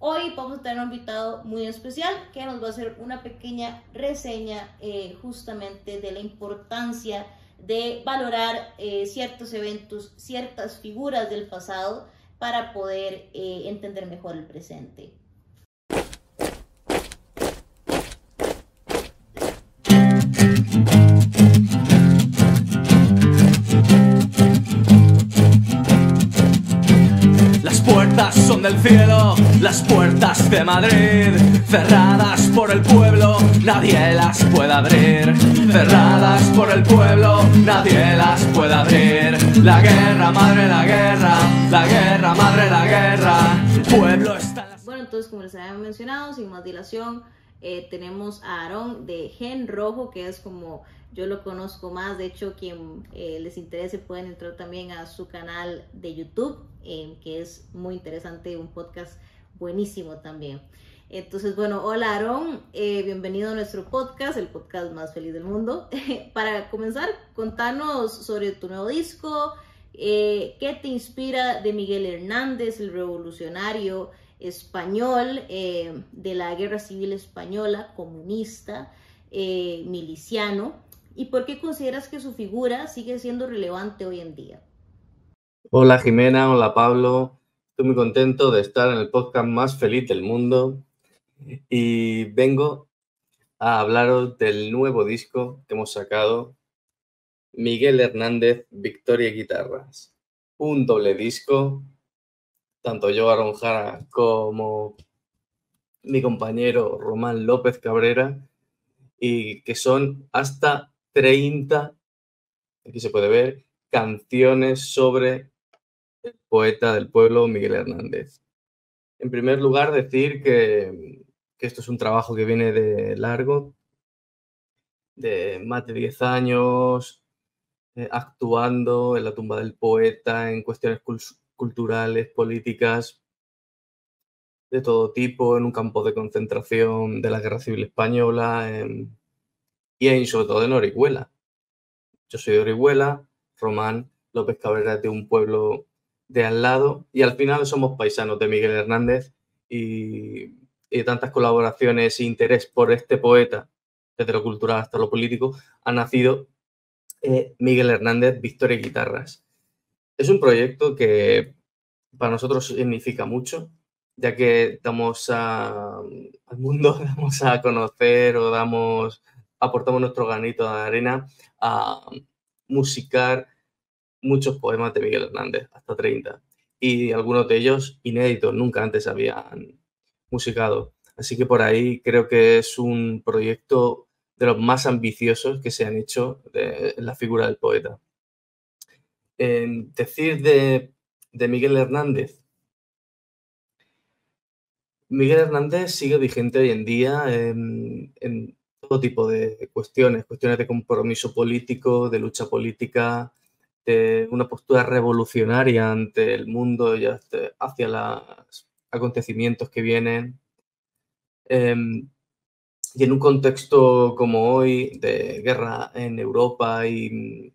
Hoy vamos a tener un invitado muy especial que nos va a hacer una pequeña reseña justamente de la importancia de valorar ciertos eventos, ciertas figuras del pasado para poder entender mejor el presente. Las puertas son del cielo, las puertas de Madrid, cerradas por el pueblo, nadie las puede abrir. Cerradas por el pueblo, nadie las puede abrir. La guerra, madre, la guerra, la guerra, madre, la guerra. El pueblo está en las... Bueno, entonces, como les había mencionado, sin más dilación, tenemos a Aarón de Gen Rojo, que es como yo lo conozco más. De hecho, quien les interese pueden entrar también a su canal de YouTube, que es muy interesante, un podcast buenísimo también. Entonces, bueno, hola Aarón, bienvenido a nuestro podcast, el podcast más feliz del mundo. Para comenzar, contanos sobre tu nuevo disco, qué te inspira de Miguel Hernández, el revolucionario español de la Guerra Civil Española, comunista, miliciano, y por qué consideras que su figura sigue siendo relevante hoy en día. Hola Jimena, hola Pablo. Estoy muy contento de estar en el podcast más feliz del mundo y vengo a hablaros del nuevo disco que hemos sacado, Miguel Hernández, Victoria y Guitarras. Un doble disco, tanto yo, Aarón Jara, como mi compañero Román López Cabrera, y que son hasta 30, aquí se puede ver, canciones sobre el poeta del pueblo Miguel Hernández. En primer lugar, decir que esto es un trabajo que viene de largo, de más de 10 años, actuando en la tumba del poeta, en cuestiones culturales, políticas, de todo tipo, en un campo de concentración de la Guerra Civil Española y sobre todo en Orihuela. Yo soy de Orihuela, Román López Cabrera es de un pueblo de al lado y al final somos paisanos de Miguel Hernández y tantas colaboraciones e interés por este poeta, desde lo cultural hasta lo político, ha nacido Miguel Hernández, Victoria y Guitarras. Es un proyecto que para nosotros significa mucho, ya que damos al mundo, damos a conocer o aportamos nuestro granito de arena a musicar muchos poemas de Miguel Hernández, hasta 30, y algunos de ellos inéditos, nunca antes habían musicado. Así que por ahí creo que es un proyecto de los más ambiciosos que se han hecho en la figura del poeta. Decir de Miguel Hernández. Miguel Hernández sigue vigente hoy en día en todo tipo de cuestiones de compromiso político, de lucha política, de una postura revolucionaria ante el mundo y hacia los acontecimientos que vienen. Y en un contexto como hoy, de guerra en Europa y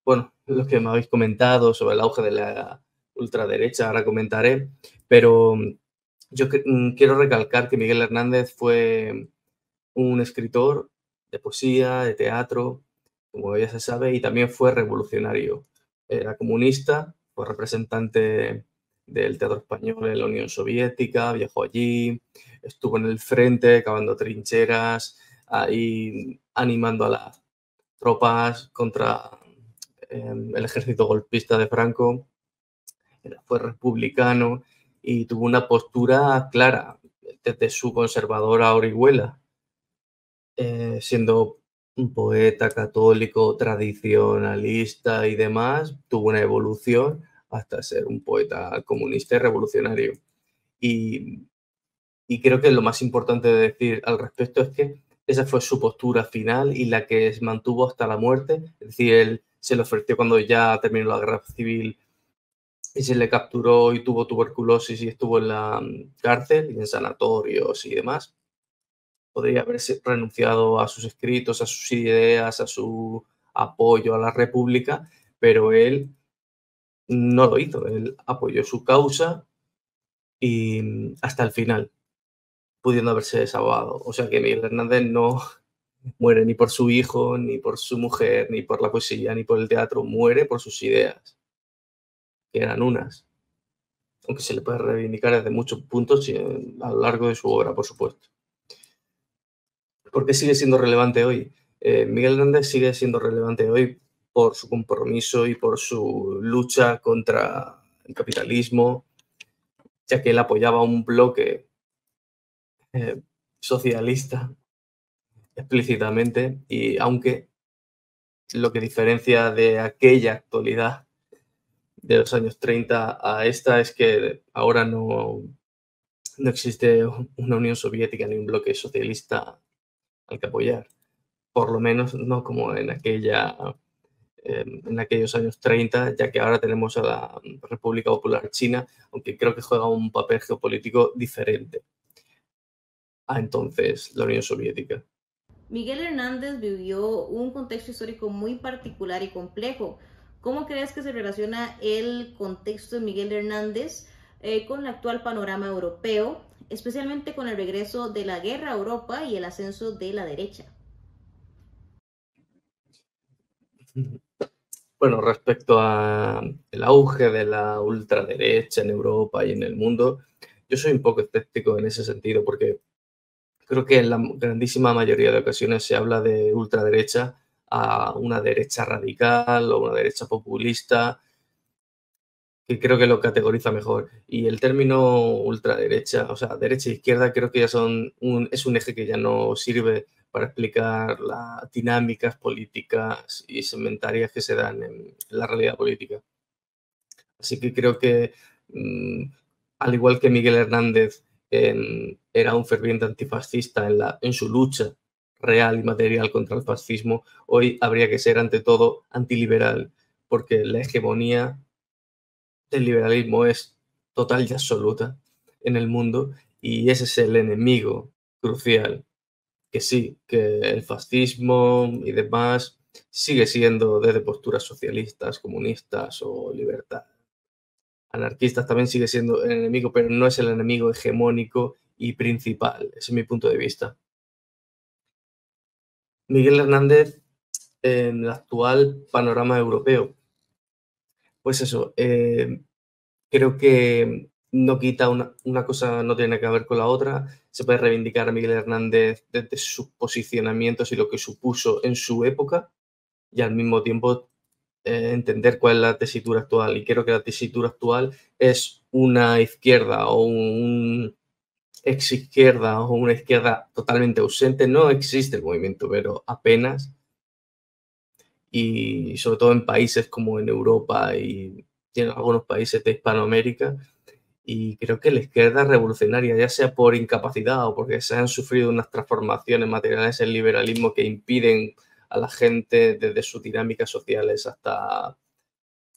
bueno, lo que me habéis comentado sobre el auge de la ultraderecha, ahora comentaré, pero yo quiero recalcar que Miguel Hernández fue un escritor de poesía, de teatro, como ya se sabe, y también fue revolucionario. Era comunista, fue representante del teatro español en la Unión Soviética, viajó allí, estuvo en el frente, cavando trincheras, ahí animando a las tropas contra el ejército golpista de Franco. Fue republicano y tuvo una postura clara desde su conservadora Orihuela, siendo un poeta católico, tradicionalista y demás, tuvo una evolución hasta ser un poeta comunista y revolucionario. Y creo que lo más importante de decir al respecto es que esa fue su postura final y la que se mantuvo hasta la muerte. Es decir, él se le ofreció cuando ya terminó la guerra civil y se le capturó y tuvo tuberculosis y estuvo en la cárcel y en sanatorios y demás. Podría haberse renunciado a sus escritos, a sus ideas, a su apoyo a la República, pero él no lo hizo. Él apoyó su causa y hasta el final, pudiendo haberse salvado. O sea que Miguel Hernández no muere ni por su hijo, ni por su mujer, ni por la poesía, ni por el teatro, muere por sus ideas, que eran unas, aunque se le puede reivindicar desde muchos puntos y a lo largo de su obra, por supuesto. ¿Por qué sigue siendo relevante hoy? Miguel Hernández sigue siendo relevante hoy por su compromiso y por su lucha contra el capitalismo, ya que él apoyaba un bloque socialista explícitamente, y aunque lo que diferencia de aquella actualidad de los años 30 a esta es que ahora no existe una Unión Soviética ni un bloque socialista al que apoyar, por lo menos no como en aquellos años 30, ya que ahora tenemos a la República Popular China, aunque creo que juega un papel geopolítico diferente a entonces la Unión Soviética. Miguel Hernández vivió un contexto histórico muy particular y complejo. ¿Cómo crees que se relaciona el contexto de Miguel Hernández con el actual panorama europeo, especialmente con el regreso de la guerra a Europa y el ascenso de la derecha? Bueno, respecto al auge de la ultraderecha en Europa y en el mundo, yo soy un poco escéptico en ese sentido, porque creo que en la grandísima mayoría de ocasiones se habla de ultraderecha a una derecha radical o una derecha populista, que creo que lo categoriza mejor. Y el término ultraderecha, o sea, derecha e izquierda, creo que ya es un eje que ya no sirve para explicar las dinámicas políticas y segmentarias que se dan en la realidad política. Así que creo que, al igual que Miguel Hernández era un ferviente antifascista en su lucha real y material contra el fascismo, hoy habría que ser ante todo antiliberal, porque la hegemonía del liberalismo es total y absoluta en el mundo, y ese es el enemigo crucial. Que sí, que el fascismo y demás sigue siendo desde posturas socialistas, comunistas o libertad anarquistas, también sigue siendo el enemigo, pero no es el enemigo hegemónico y principal. Ese es mi punto de vista. Miguel Hernández, en el actual panorama europeo, pues eso, creo que no quita una cosa, no tiene que ver con la otra. Se puede reivindicar a Miguel Hernández desde sus posicionamientos y lo que supuso en su época, y al mismo tiempo entender cuál es la tesitura actual. Y creo que la tesitura actual es una izquierda o un ex izquierda o una izquierda totalmente ausente. No existe el movimiento, pero apenas. Y sobre todo en países como en Europa y en algunos países de Hispanoamérica. Y creo que la izquierda revolucionaria, ya sea por incapacidad o porque se han sufrido unas transformaciones materiales en el liberalismo que impiden a la gente, desde sus dinámicas sociales hasta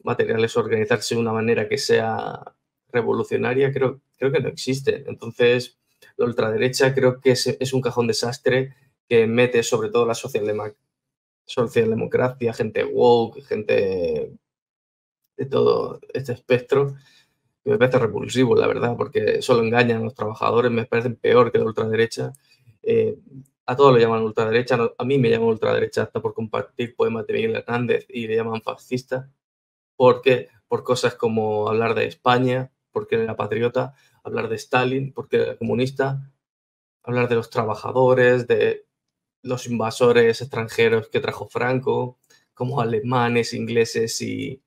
materiales, organizarse de una manera que sea revolucionaria, creo que no existe. Entonces, la ultraderecha creo que es un cajón desastre que mete sobre todo la socialdemocracia, gente woke, gente de todo este espectro, que me parece repulsivo, la verdad, porque solo engañan a los trabajadores, me parecen peor que la ultraderecha. A todos lo llaman ultraderecha, a mí me llaman ultraderecha hasta por compartir poemas de Miguel Hernández y le llaman fascista, porque por cosas como hablar de España, porque era patriota, hablar de Stalin, porque era comunista, hablar de los trabajadores, de los invasores extranjeros que trajo Franco, como alemanes, ingleses y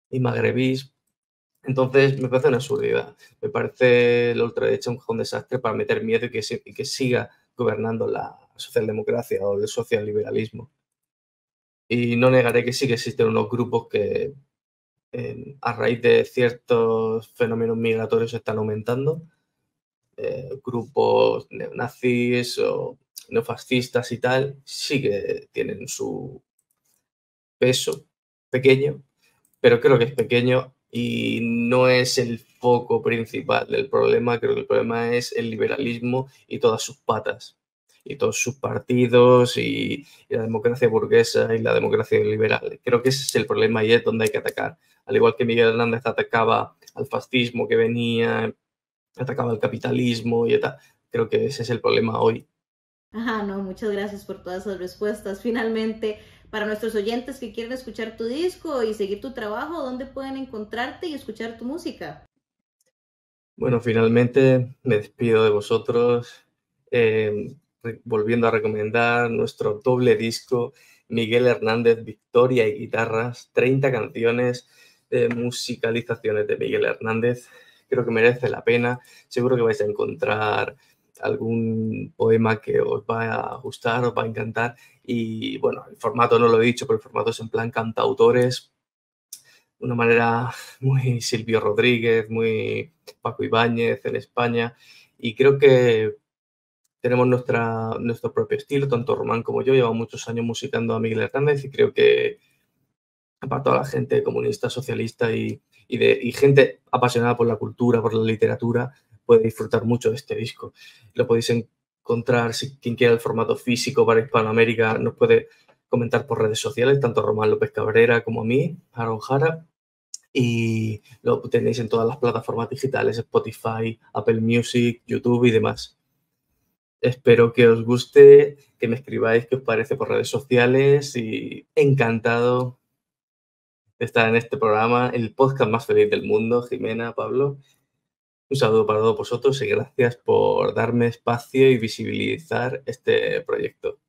magrebís. Entonces, me parece una absurdidad. Me parece la ultraderecha un cajón desastre para meter miedo y que siga gobernando la socialdemocracia o el socialliberalismo. Y no negaré que sí que existen unos grupos que, a raíz de ciertos fenómenos migratorios, están aumentando. Grupos neonazis o neofascistas y tal, sí que tienen su peso pequeño, pero creo que es pequeño y no es el foco principal del problema. Creo que el problema es el liberalismo y todas sus patas, y todos sus partidos y la democracia burguesa y la democracia liberal. Creo que ese es el problema y es donde hay que atacar. Al igual que Miguel Hernández atacaba al fascismo que venía atacaba el capitalismo y tal. Creo que ese es el problema hoy. Ajá, no, muchas gracias por todas esas respuestas. Finalmente, para nuestros oyentes que quieren escuchar tu disco y seguir tu trabajo, ¿dónde pueden encontrarte y escuchar tu música? Bueno, finalmente me despido de vosotros, volviendo a recomendar nuestro doble disco, Miguel Hernández, Victoria y Guitarras, 30 canciones de musicalizaciones de Miguel Hernández. Creo que merece la pena. Seguro que vais a encontrar algún poema que os va a gustar, os va a encantar. Y bueno, el formato no lo he dicho, pero el formato es en plan cantautores, de una manera muy Silvio Rodríguez, muy Paco Ibáñez en España. Y creo que tenemos nuestro propio estilo, tanto Román como yo. Llevamos muchos años musicando a Miguel Hernández y creo que para toda la gente comunista, socialista y gente apasionada por la cultura, por la literatura, puede disfrutar mucho de este disco. Lo podéis encontrar, si quien quiera el formato físico para Hispanoamérica, nos puede comentar por redes sociales, tanto a Román López Cabrera como a mí, Aaron Jara. Y lo tenéis en todas las plataformas digitales, Spotify, Apple Music, YouTube y demás. Espero que os guste, que me escribáis qué os parece por redes sociales y encantado de estar en este programa, el podcast más feliz del mundo. Jimena, Pablo, un saludo para todos vosotros y gracias por darme espacio y visibilizar este proyecto.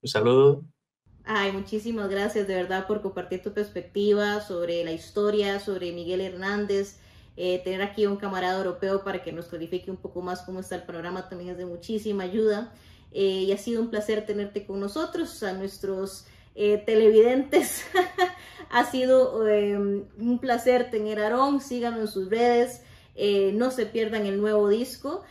Un saludo. Ay, muchísimas gracias de verdad por compartir tu perspectiva sobre la historia, sobre Miguel Hernández. Tener aquí un camarada europeo para que nos clarifique un poco más cómo está el panorama también es de muchísima ayuda. Y ha sido un placer tenerte con nosotros, a nuestros televidentes. Ha sido un placer tener a Aarón. Síganlo en sus redes. No se pierdan el nuevo disco.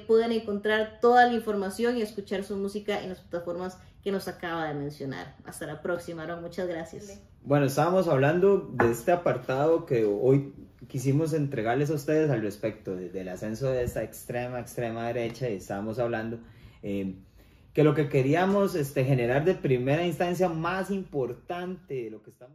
Pueden encontrar toda la información y escuchar su música en las plataformas que nos acaba de mencionar. Hasta la próxima, Aarón. Muchas gracias. Bueno, estábamos hablando de este apartado que hoy quisimos entregarles a ustedes al respecto del ascenso de esta extrema derecha, y estábamos hablando que lo que queríamos generar de primera instancia, más importante de lo que estamos